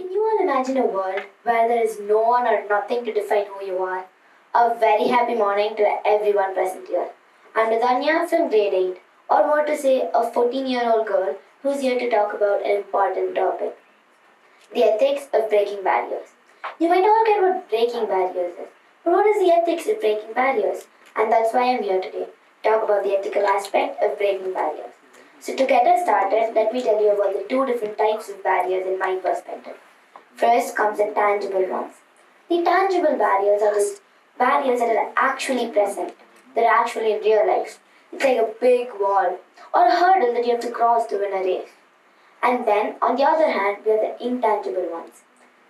Can you all imagine a world where there is no one or nothing to define who you are? A very happy morning to everyone present here. I'm Ridhanyaa from grade 8, or more to say, a 14-year-old girl who's here to talk about an important topic. The ethics of breaking barriers. You might all get what breaking barriers is, but what is the ethics of breaking barriers? And that's why I'm here today, to talk about the ethical aspect of breaking barriers. So to get us started, let me tell you about the two different types of barriers in my perspective. First comes the tangible ones. The tangible barriers are those barriers that are actually present, that are actually in real life. It's like a big wall or a hurdle that you have to cross to win a race. And then, on the other hand, we have the intangible ones.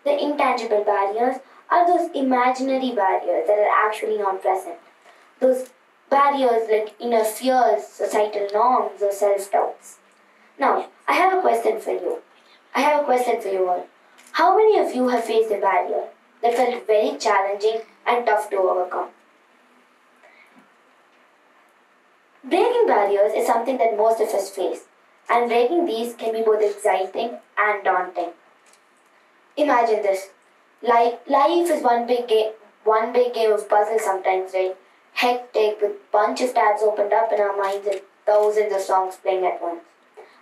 The intangible barriers are those imaginary barriers that are actually not present. Those barriers like inner fears, societal norms, or self-doubts. Now, I have a question for you. All. How many of you have faced a barrier that felt very challenging and tough to overcome? Breaking barriers is something that most of us face, and breaking these can be both exciting and daunting. Imagine this. Life is one big game of puzzles sometimes, right? Hectic with bunch of tabs opened up in our minds and thousands of songs playing at once.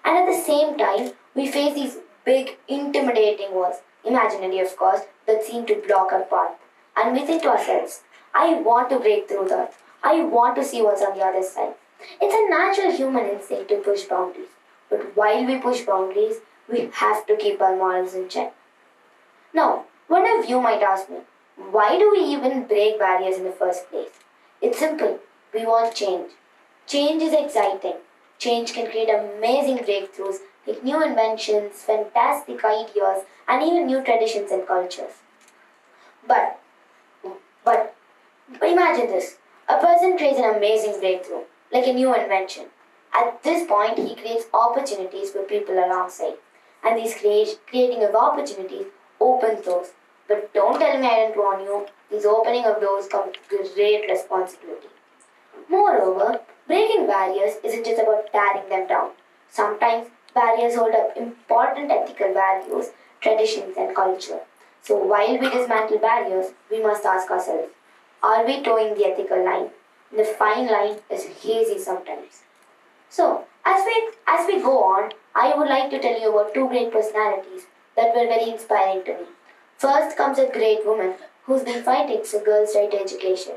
And at the same time, we face these big, intimidating walls, imaginary of course, that seem to block our path. And we think to ourselves, I want to break through that. I want to see what's on the other side. It's a natural human instinct to push boundaries. But while we push boundaries, we have to keep our morals in check. Now, one of you might ask me, why do we even break barriers in the first place? It's simple. We want change. Change is exciting. Change can create amazing breakthroughs like new inventions, fantastic ideas, and even new traditions and cultures. But imagine this. A person creates an amazing breakthrough, like a new invention. At this point, he creates opportunities for people alongside. And these creating of opportunities opens doors. But don't tell me I didn't warn you. These opening of doors come with great responsibility. Moreover, breaking barriers isn't just about tearing them down. Sometimes barriers hold up important ethical values, traditions, and culture. So while we dismantle barriers, we must ask ourselves, are we towing the ethical line? The fine line is hazy sometimes. So, as we go on, I would like to tell you about two great personalities that were very inspiring to me. First comes a great woman who's been fighting for girls' right to education.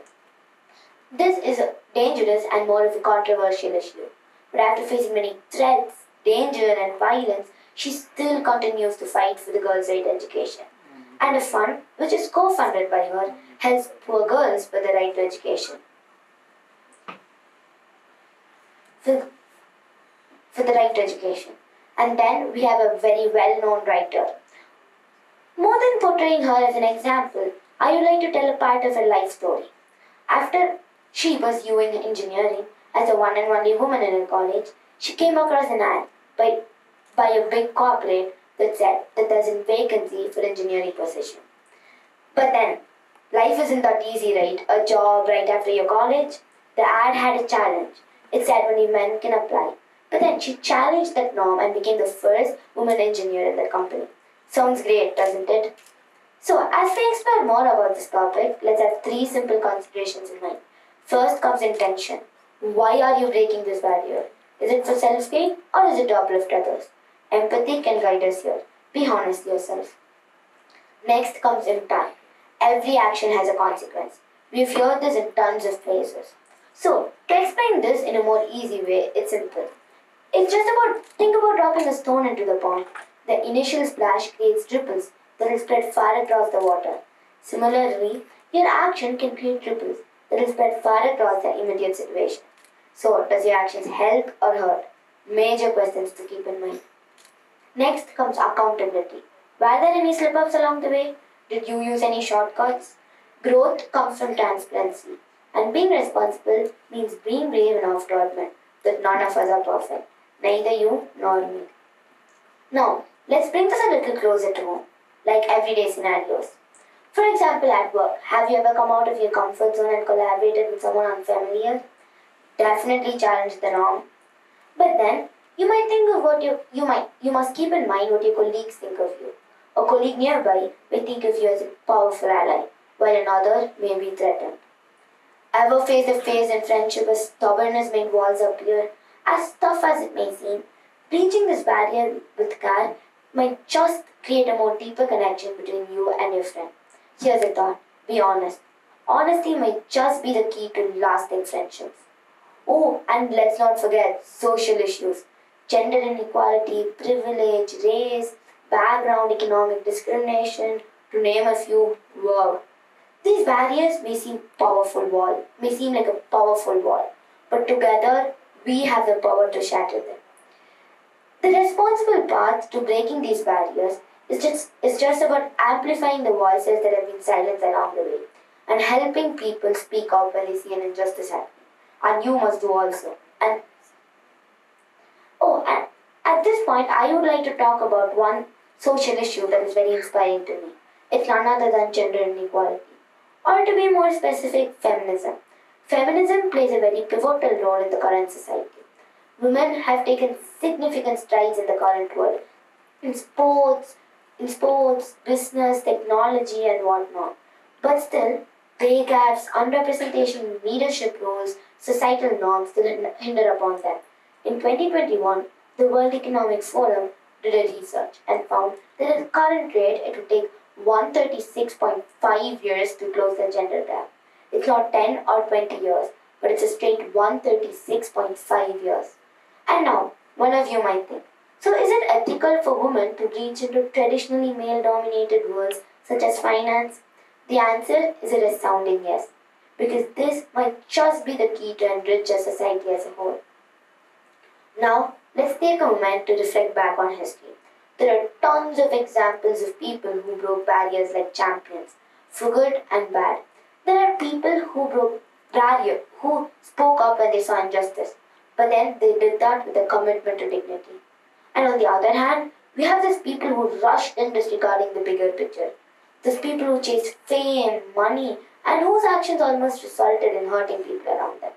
This is a dangerous and more of a controversial issue. But after facing many threats, danger, and violence, she still continues to fight for the girls' right to education. And a fund, which is co-funded by her, helps poor girls for the right to education. For the right to education. And then we have a very well-known writer. More than portraying her as an example, I would like to tell a part of her life story. After she pursuing engineering as a one and only woman in her college, she came across an ad by a big corporate that said that there's a vacancy for engineering position. But then, life isn't that easy, right? A job right after your college? The ad had a challenge. It said only men can apply. But then she challenged that norm and became the first woman engineer in the company. Sounds great, doesn't it? So, as we explore more about this topic, let's have three simple considerations in mind. First comes intention. Why are you breaking this barrier? Is it for self-gain or is it to uplift others? Empathy can guide us here. Be honest yourself. Next comes impact. Every action has a consequence. We've heard this in tons of places. So, to explain this in a more easy way, it's simple. Think about dropping a stone into the pond. The initial splash creates ripples that will spread far across the water. Similarly, your action can create ripples that will spread far across the immediate situation. So, does your actions help or hurt? Major questions to keep in mind. Next comes accountability. Were there any slip-ups along the way? Did you use any shortcuts? Growth comes from transparency. And being responsible means being brave enough to admit that none of us are perfect. Neither you nor me. Now, let's bring this a little closer to home, like everyday scenarios. For example, at work, have you ever come out of your comfort zone and collaborated with someone unfamiliar? Definitely challenge the norm. But then, you might think of you must keep in mind what your colleagues think of you. A colleague nearby may think of you as a powerful ally, while another may be threatened. Ever faced a phase in friendship where stubbornness made walls appear? As tough as it may seem, breaching this barrier with care might just create a more deeper connection between you and your friend. Here's a thought. Be honest. Honesty might just be the key to lasting friendships. Oh, and let's not forget social issues. Gender inequality, privilege, race, background, economic discrimination, to name a few. Wow. These barriers may seem like a powerful wall, but together we have the power to shatter them. The responsible path to breaking these barriers is just about amplifying the voices that have been silenced along the way and helping people speak out when they see an injustice happening. And you must do also. And at this point, I would like to talk about one social issue that is very inspiring to me. It's none other than gender inequality. Or to be more specific, feminism. Feminism plays a very pivotal role in the current society. Women have taken significant strides in the current world, in sports, business, technology, and whatnot. But still, pay gaps, underrepresentation in leadership roles, societal norms still hinder upon them. In 2021, the World Economic Forum did a research and found that at the current rate, it would take 136.5 years to close the gender gap. It's not 10 or 20 years, but it's a straight 136.5 years. And now, one of you might think, so is it ethical for women to reach into traditionally male-dominated roles such as finance? The answer is a resounding yes, because this might just be the key to enrich a society as a whole. Now, let's take a moment to reflect back on history. There are tons of examples of people who broke barriers like champions, for good and bad. There are people who broke barriers, who spoke up when they saw injustice, but then they did that with a commitment to dignity. And on the other hand, we have these people who rushed in disregarding the bigger picture. These people who chased fame, money, and whose actions almost resulted in hurting people around them.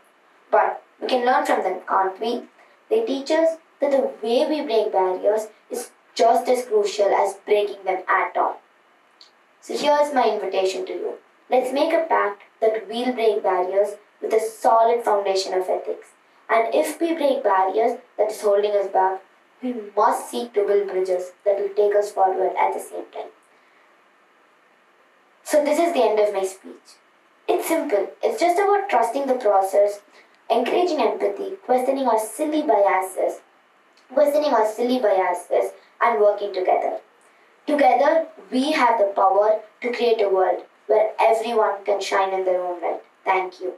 But we can learn from them, can't we? They teach us that the way we break barriers is just as crucial as breaking them at all. So here's my invitation to you. Let's make a pact that we'll break barriers with a solid foundation of ethics. And if we break barriers that is holding us back, we must seek to build bridges that will take us forward at the same time. So this is the end of my speech. It's simple. It's just about trusting the process, encouraging empathy, questioning our silly biases, and working together. Together, we have the power to create a world where everyone can shine in their own light. Thank you.